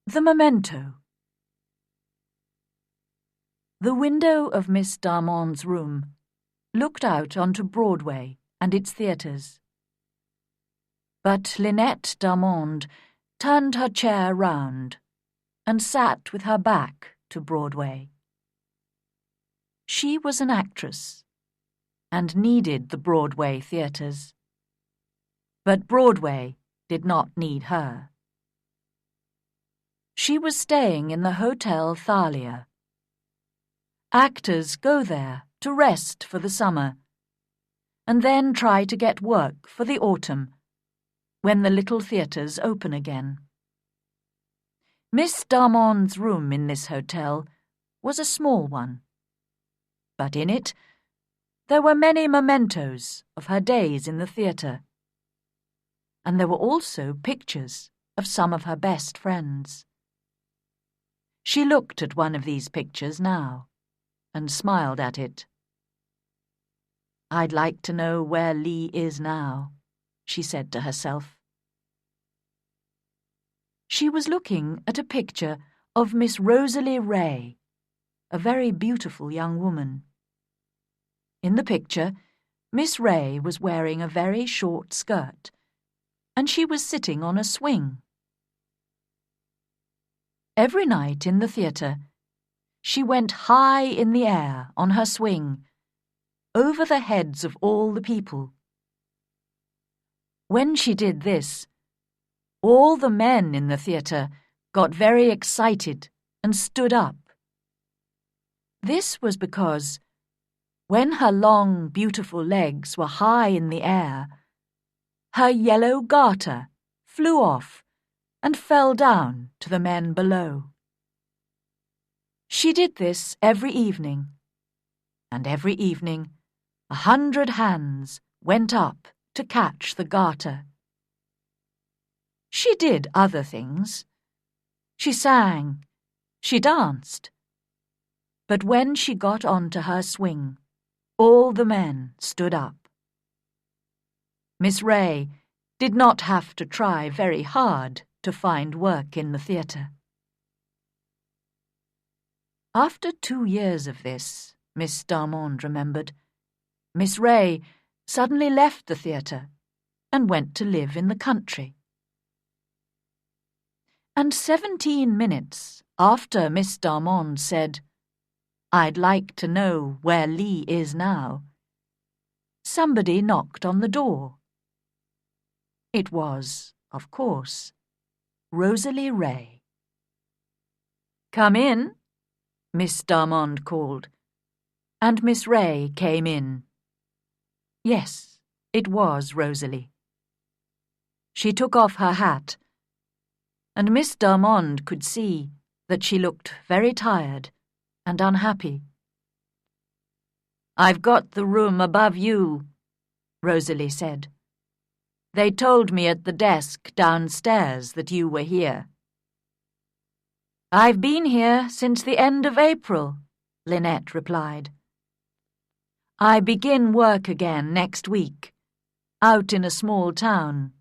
The Memento. The window of Miss Darmon's room looked out onto Broadway and its theatres. But Lynette Darmond turned her chair round and sat with her back to Broadway. She was an actress and needed the Broadway theatres. But Broadway did not need her. She was staying in the Hotel Thalia. Actors go there to rest for the summer and then try to get work for the autumn when the little theatres open again. Miss Darmond's room in this hotel was a small one, but in it there were many mementos of her days in the theatre, and there were also pictures of some of her best friends. She looked at one of these pictures now and smiled at it. "I'd like to know where Lee is now," she said to herself. She was looking at a picture of Miss Rosalie Ray, a very beautiful young woman. In the picture, Miss Ray was wearing a very short skirt, and she was sitting on a swing. Every night in the theatre, she went high in the air on her swing, over the heads of all the people. When she did this, all the men in the theatre got very excited and stood up. This was because, when her long, beautiful legs were high in the air, her yellow garter flew off and fell down to the men below. She did this every evening, and every evening 100 hands went up to catch the garter. She did other things. She sang, she danced. But when she got onto her swing, all the men stood up. Miss Ray did not have to try very hard to find work in the theatre. After 2 years of this, Miss Darmond remembered, Miss Ray suddenly left the theatre and went to live in the country. And 17 minutes after Miss Darmond said, "I'd like to know where Lee is now," somebody knocked on the door. It was, of course, Rosalie Ray. "Come in," Miss Darmond called, and Miss Ray came in. Yes, it was Rosalie. She took off her hat, and Miss Darmond could see that she looked very tired and unhappy. "I've got the room above you," Rosalie said. "They told me at the desk downstairs that you were here." "I've been here since the end of April," Lynette replied. "I begin work again next week, out in a small town."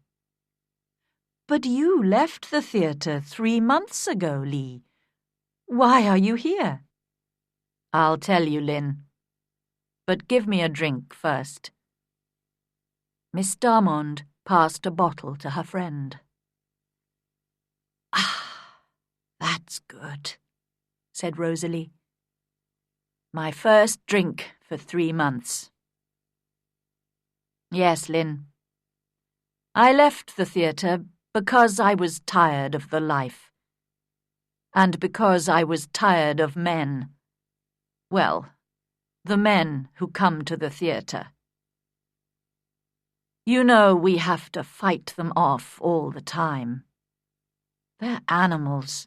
"But you left the theatre 3 months ago, Lee. Why are you here?" "I'll tell you, Lynn. But give me a drink first." Miss Darmond passed a bottle to her friend. "Ah, that's good," said Rosalie. "My first drink for 3 months. Yes, Lynn. I left the theatre because I was tired of the life. And because I was tired of men. Well, the men who come to the theatre. You know we have to fight them off all the time. They're animals.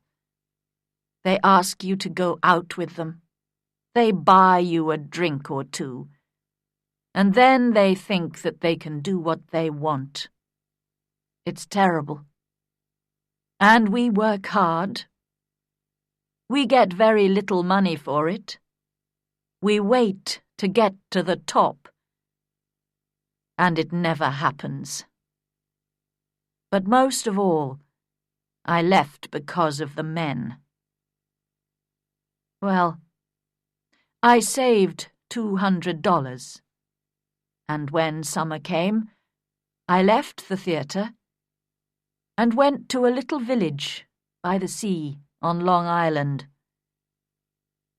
They ask you to go out with them. They buy you a drink or two. And then they think that they can do what they want. It's terrible. And we work hard. We get very little money for it. We wait to get to the top. And it never happens. But most of all, I left because of the men. Well, I saved $200, and when summer came, I left the theatre and went to a little village by the sea on Long Island.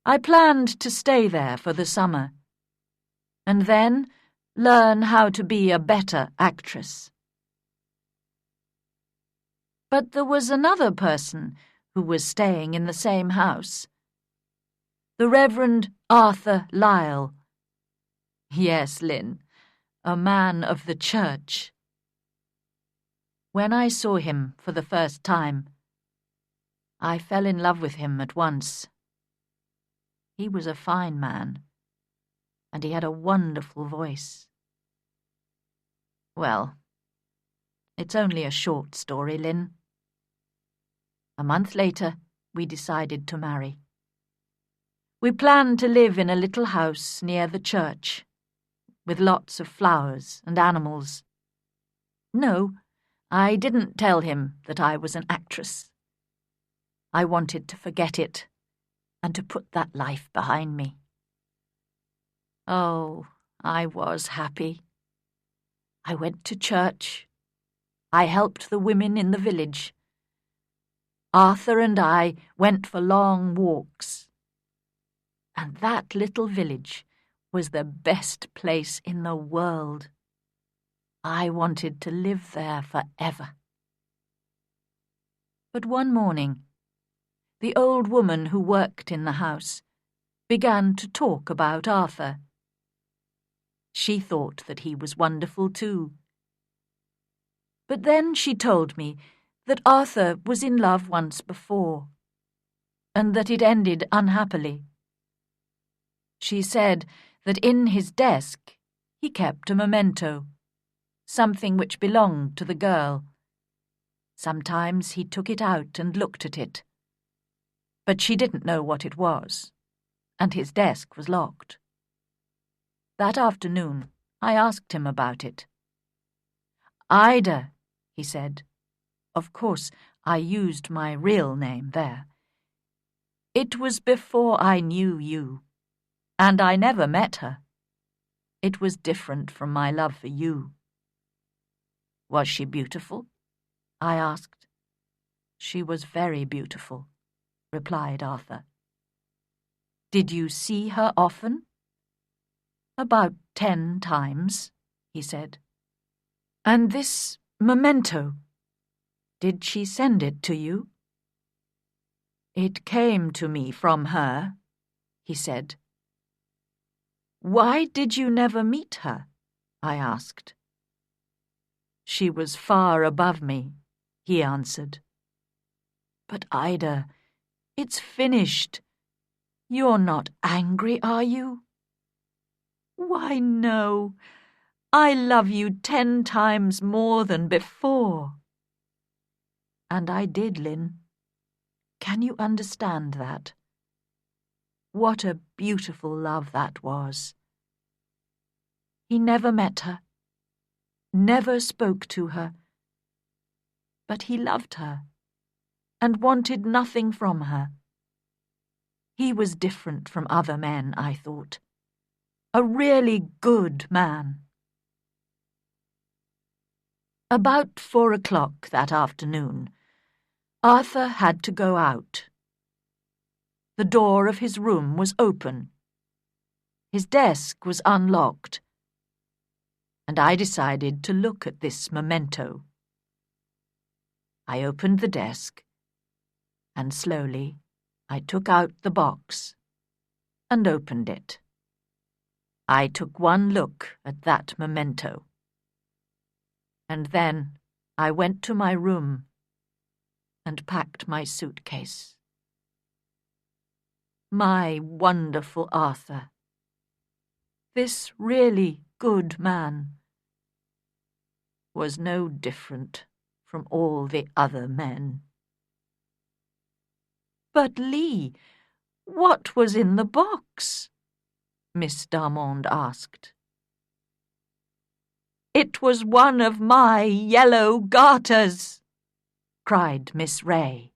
I planned to stay there for the summer, and then learn how to be a better actress. But there was another person who was staying in the same house. The Reverend Arthur Lyle. Yes, Lynn, a man of the church. When I saw him for the first time, I fell in love with him at once. He was a fine man, and he had a wonderful voice. Well, it's only a short story, Lynn. A month later, we decided to marry. We planned to live in a little house near the church, with lots of flowers and animals. No, I didn't tell him that I was an actress. I wanted to forget it and to put that life behind me. Oh, I was happy. I went to church. I helped the women in the village. Arthur and I went for long walks. And that little village was the best place in the world. I wanted to live there forever. But one morning, the old woman who worked in the house began to talk about Arthur. She thought that he was wonderful too. But then she told me that Arthur was in love once before, and that it ended unhappily. She said that in his desk he kept a memento, something which belonged to the girl. Sometimes he took it out and looked at it, but she didn't know what it was, and his desk was locked. That afternoon, I asked him about it. "Ida," he said. Of course, I used my real name there. "It was before I knew you, and I never met her. It was different from my love for you." "Was she beautiful?" I asked. "She was very beautiful," replied Arthur. "Did you see her often?" "About 10 times, he said. "And this memento, did she send it to you?" "It came to me from her," he said. "Why did you never meet her?" I asked. "She was far above me," he answered. "But Ida, it's finished. You're not angry, are you?" "Why, no. I love you 10 times more than before." And I did, Lynn. Can you understand that? What a beautiful love that was. He never met her, never spoke to her, but he loved her and wanted nothing from her. He was different from other men, I thought. A really good man. About 4 o'clock that afternoon, Arthur had to go out. The door of his room was open. His desk was unlocked, and I decided to look at this memento. I opened the desk, and slowly I took out the box and opened it. I took one look at that memento, and then I went to my room and packed my suitcase. My wonderful Arthur, this really good man, was no different from all the other men. "But, Lee, what was in the box?" Miss Darmond asked. "It was one of my yellow garters," cried Miss Ray.